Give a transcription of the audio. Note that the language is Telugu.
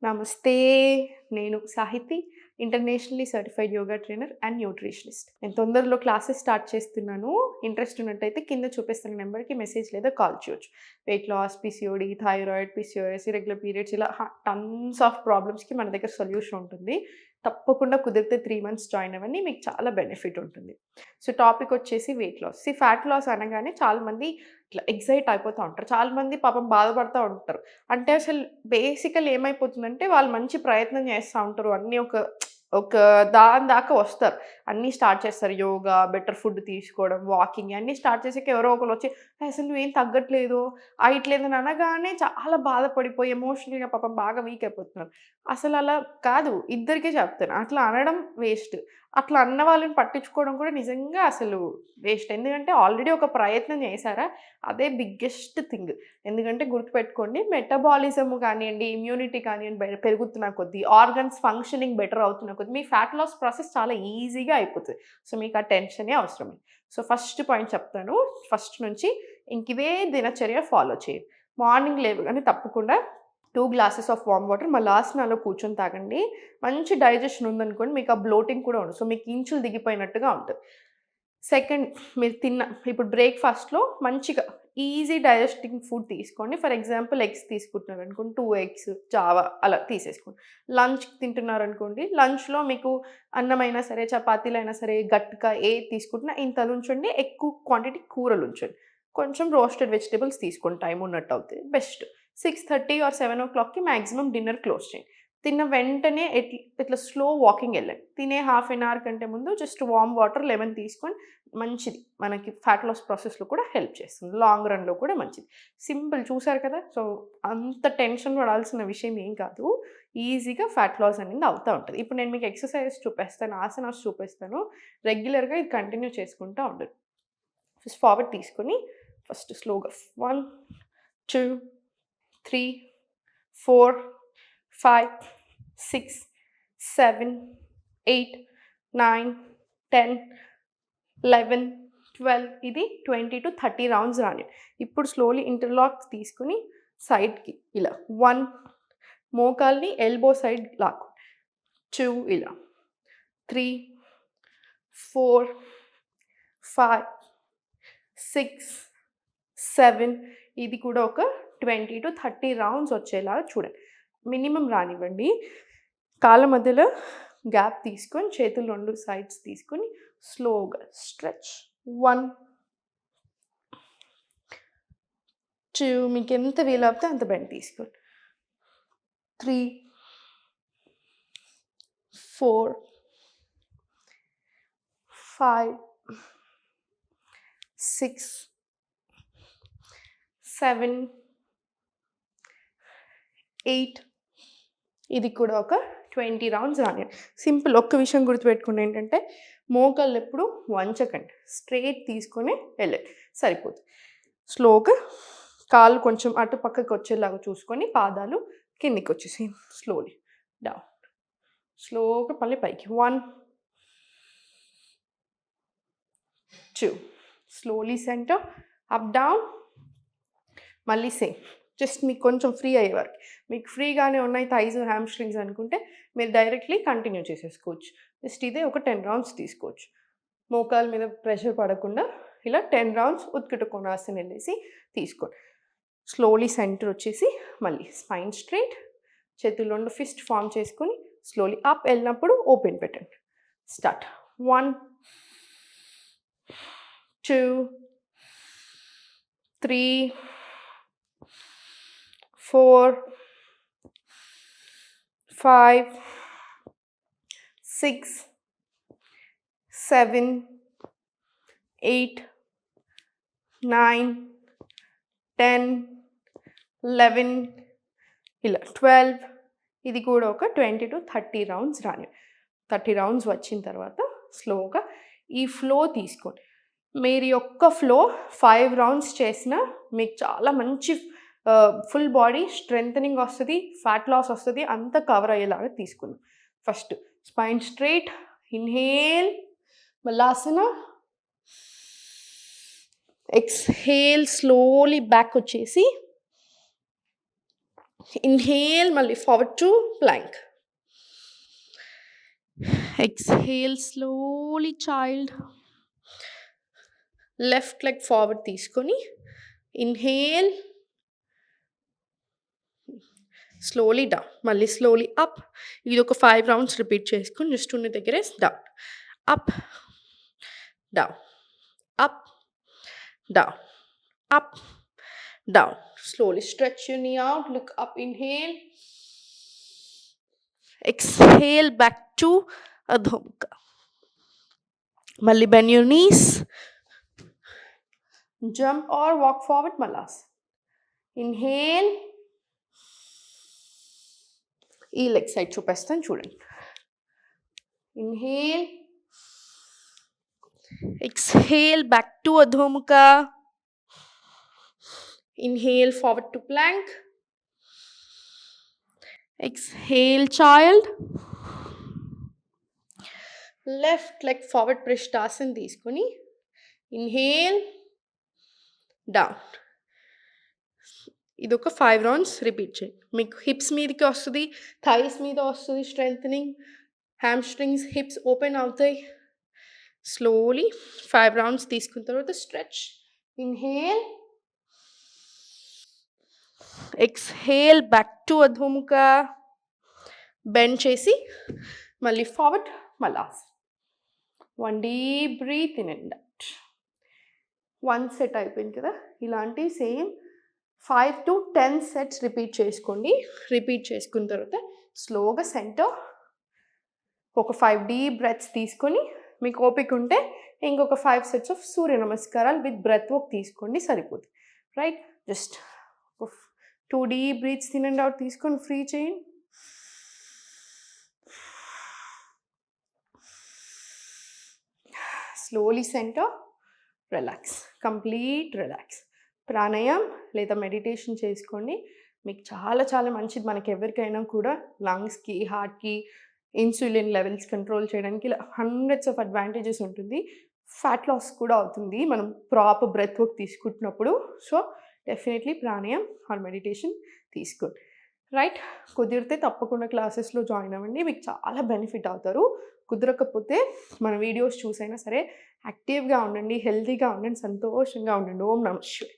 నమస్తే. నేను Sahiti. Internationally certified yoga trainer and nutritionist. నేను తొందరలో క్లాసెస్ స్టార్ట్ చేస్తున్నాను. ఇంట్రెస్ట్ ఉన్నట్టయితే కింద చూపిస్తున్న నెంబర్‌కి మెసేజ్ లేదా కాల్ చేయొచ్చు. Weight loss, PCOD, thyroid, PCOS, irregular periods ఇలా టన్స్ ఆఫ్ ప్రాబ్లమ్స్‌కి మన దగ్గర సొల్యూషన్ ఉంటుంది. తప్పకుండా కుదిరితే 3 మంత్స్ జాయిన్ అవ్వండి. మీకు చాలా బెనిఫిట్ ఉంటుంది. సో, టాపిక్ వచ్చేసి వెయిట్ లాస్. ఫ్యాట్ లాస్ అనగానే చాలామంది ఇట్లా ఎక్సైట్ అయిపోతా ఉంటారు. చాలామంది పాపం బాధపడతా ఉంటారు. అంటే అసలు బేసికల్లీ ఏమైపోతుందంటే వాళ్ళు మంచి ప్రయత్నం చేస్తా ఉంటారు. అన్నీ ఒక ఒక దాని దాకా వస్తారు. అన్నీ స్టార్ట్ చేస్తారు. యోగా, బెటర్ ఫుడ్ తీసుకోవడం, వాకింగ్ అన్నీ స్టార్ట్ చేసాక ఎవరో ఒకళ్ళొచ్చి అసలు నువ్వేం తగ్గట్లేదు, అయట్లేదని అనగానే చాలా బాధపడిపోయి ఎమోషనల్‌గా పాపం బాగా వీక్ అయిపోతున్నారు. అసలలా కాదు. ఇద్దరికీ చెప్తాను. అట్లా అనడం వేస్ట్. అట్లా అన్న వాళ్ళని పట్టించుకోవడం కూడా నిజంగా అసలు వేస్ట్. ఎందుకంటే ఆల్రెడీ ఒక ప్రయత్నం చేశారా, అదే బిగ్గెస్ట్ థింగ్. ఎందుకంటే గుర్తుపెట్టుకోండి మెటబాలిజం కానియండి, ఇమ్యూనిటీ కానియండి పెరుగుతున్న కొద్దీ, ఆర్గన్స్ ఫంక్షనింగ్ బెటర్ అవుతున్న కొద్దీ మీ ఫ్యాట్ లాస్ ప్రాసెస్ చాలా ఈజీగా అయిపోతది. సో, మీకు ఆ టెన్షనే అవసరం లేదు. సో, ఫస్ట్ పాయింట్ చెప్తాను. ఫస్ట్ నుంచి ఇంకివే దినచర్య ఫాలో చేయండి. మార్నింగ్ లేవగానే తప్పకుండా 2 గ్లాసెస్ ఆఫ్ వార్మ్ వాటర్ మళ్ళా ఆసనాలో కూర్చొని తాగండి. మంచి డైజెషన్ ఉందనుకోండి మీకు ఆ బ్లోటింగ్ కూడా ఉండదు. సో, మీకు ఇంచులు దిగిపోయినట్టుగా ఉంటది. సెకండ్ మీరు ఇప్పుడు బ్రేక్‌ఫాస్ట్‌లో మంచిగా ఈజీ డైజెస్టింగ్ ఫుడ్ తీసుకోండి. ఫర్ ఎగ్జాంపుల్ ఎగ్స్ తీసుకుంటున్నారనుకోండి 2 ఎగ్స్, జావా అలా తీసేసుకోండి. లంచ్ తింటున్నారనుకోండి, లంచ్‌లో మీకు అన్నమైనా సరే, చపాతీలైనా సరే, గట్క ఏది తీసుకుంటున్నా ఇంతనుంచండి. ఎక్కువ క్వాంటిటీ కూరలుంచండి. కొంచెం రోస్టెడ్ వెజిటబుల్స్ తీసుకోండి టైం ఉన్నట్టవుతే బెస్ట్. 6:30 ఆర్ 7:00కి మాక్సిమం డిన్నర్ క్లోజ్ చేయండి. తిన్న వెంటనే ఇట్లా స్లో వాకింగ్ ఎళ్ళండి. తినే హాఫ్ ఎన్ అవర్ కంటే ముందు జస్ట్ వార్మ్ వాటర్, లెమన్ తీసుకొని మంచిది. మనకి ఫ్యాట్ లాస్ ప్రాసెస్‌లో కూడా హెల్ప్ చేస్తుంది. లాంగ్ రన్‌లో కూడా మంచిది. సింపుల్ చూసారు కదా! సో, అంత టెన్షన్ పడాల్సిన విషయం ఏం కాదు. ఈజీగా ఫ్యాట్ లాస్ అనేది అవుతా ఉంటది. ఇప్పుడు నేను మీకు ఎక్సర్‌సైజెస్ చూపిస్తాను, ఆసనాస్ చూపిస్తాను. రెగ్యులర్‌గా ఇది కంటిన్యూ చేసుకుంటా ఉండండి. ఫస్ట్ ఫార్వర్డ్ తీసుకొని ఫస్ట్ స్లోగా 1, 2, 3, 4, 5, 6, 7, 8, 9, 10, 11, 12 ఇది 20-30 రౌండ్స్ రానియండి. ఇప్పుడు స్లోలీ ఇంటర్లాక్ తీసుకొని సైడ్‌కి ఇలా 1 మోకాలిని ఎల్బో సైడ్ లాక్కోండి. 2 ఇలా 3, 4, 5, 6, 7 ఇది కూడా ఒక 20-30 రౌండ్స్ వచ్చేలాగా చూడండి. మినిమమ్ రానివ్వండి. కాళ్ళ మధ్యలో గ్యాప్ తీసుకొని చేతులు 2 సైడ్స్ తీసుకొని స్లోగా స్ట్రెచ్. 1, 2 మీకెంత వీలవుతే అంత బెండ్ తీసుకోండి. 3, 4, 5, 6, 7, 8 ఇది కూడా ఒక 20 రౌండ్స్ రానియండి. సింపుల్ ఒక్క విషయం గుర్తుపెట్టుకోండి ఏంటంటే మోకాళ్ళు ఎప్పుడు వంచకండి. స్ట్రెయిట్ తీసుకొని వెళ్ళండి సరిపోతుంది. స్లోగా కాళ్ళు కొంచెం అటు పక్కకి వచ్చేలాగా చూసుకొని పాదాలు కిందికి వచ్చేసేయి. Slowly down. స్లోగా మళ్ళీ పైకి 1, 2 స్లోలీ సెంటర్ అప్ డౌన్. మళ్ళీ సేమ్. జస్ట్ మీకు కొంచెం ఫ్రీ అయ్యే వరకు. మీకు ఫ్రీగానే ఉన్నాయి థైస్, హ్యామ్‌స్ట్రింగ్స్ అనుకుంటే మీరు డైరెక్ట్‌లీ కంటిన్యూ చేసేసుకోవచ్చు. జస్ట్ ఇదే ఒక 10 రౌండ్స్ తీసుకోవచ్చు. మోకాళ్ళ మీద ప్రెషర్ పడకుండా ఇలా 10 రౌండ్స్ ఉత్కట కోణాసన వెళ్ళేసి తీసుకోండి. స్లోలీ సెంటర్ వచ్చేసి మళ్ళీ స్పైన్ స్ట్రెయిట్. చేతులు 2 ఫిస్ట్ ఫార్మ్ చేసుకొని స్లోలీ అప్ వెళ్ళినప్పుడు ఓపెన్ పెట్టండి. స్టార్ట్. 1, 2, 3, 4, 5, 6, 7, 8, 9, 10, 11 ఇలా 12 ఇది కూడా ఒక 20-30 రౌండ్స్ రానివ్వండి. 30 రౌండ్స్ వచ్చిన తర్వాత స్లోగా ఈ ఫ్లో తీసుకోండి. మీరు యొక్క ఫ్లో 5 రౌండ్స్ చేసినా మీకు చాలా మంచి ఫుల్ బాడీ స్ట్రెంథెనింగ్ వస్తది, ఫ్యాట్ లాస్ వస్తది. అంతా కవర్ అయ్యేలాగా తీసుకుందాం. First spine straight, inhale, Malasana, exhale slowly back వచ్చేసి Inhale, మళ్ళీ forward to plank. Exhale slowly, child. Left leg forward తీసుకొని inhale, slowly down, మళ్ళీ slowly up. ఇది ఒక 5 రౌండ్స్ రిపీట్ చేసుకొని జస్ట్ ఉన్న దగ్గరే down, up down, up down, up down. Slowly stretch your knee out, look up, inhale, exhale, back to Adho Mukha. Malli bend your knees, jump or walk forward, Malas. Inhale, ఈ లెగ్ సైడ్ చూపిస్తాను చూడండి. Inhale, exhale, back to Adho Mukha. Inhale, forward to plank. Exhale, child. Left leg forward prishtasana తీసుకొని inhale, down. ఇది ఒక 5 రౌండ్స్ రిపీట్ చేయండి. మీకు హిప్స్ మీదకి వస్తుంది, థైస్ మీద వస్తుంది స్ట్రెంథనింగ్, హ్యామ్స్ట్రింగ్స్, హిప్స్ ఓపెన్ అవుతాయి. స్లోలీ 5 రౌండ్స్ తీసుకున్న తర్వాత stretch. Inhale, exhale, back to Adho Mukha. Bend చేసి మళ్ళీ ఫార్వర్డ్, మలాస్. 1 deep breath in and out. 1 set అయిపోయింది కదా. ఇలాంటి సేమ్ 5 to 10 సెట్స్ రిపీట్ చేసుకోండి. రిపీట్ చేసుకున్న తర్వాత స్లోగా సెంటర్ ఒక 5 డీప్ బ్రెత్స్ తీసుకొని, మీకు ఓపిక ఉంటే ఇంకొక 5 సెట్స్ ఆఫ్ సూర్య నమస్కారాలు విత్ బ్రెత్ వర్క్ తీసుకోండి, సరిపోతుంది. Right, just 2 deep breaths in and out తీసుకొని ఫ్రీ చేయండి. Slowly centre, relax, complete relax. ప్రాణాయామం లేదా మెడిటేషన్ చేసుకోండి, మీకు చాలా చాలా మంచిది. మనకి ఎవరికైనా కూడా లంగ్స్కి, హార్ట్కి, ఇన్సులిన్ లెవెల్స్ కంట్రోల్ చేయడానికి ఇలా హండ్రెడ్స్ ఆఫ్ అడ్వాంటేజెస్ ఉంటుంది. ఫ్యాట్ లాస్ కూడా అవుతుంది మనం ప్రాపర్ బ్రెత్ వర్క్ తీసుకుంటున్నప్పుడు. సో డెఫినెట్లీ ప్రాణాయామం ఆర్ మెడిటేషన్ తీసుకోండి. రైట్, కుదిరితే తప్పకుండా క్లాసెస్లో జాయిన్ అవ్వండి, మీకు చాలా బెనిఫిట్ అవుతారు. కుదరకపోతే మన వీడియోస్ చూసైనా సరే యాక్టివ్గా ఉండండి, హెల్తీగా ఉండండి, సంతోషంగా ఉండండి. ఓం నమః శివాయ.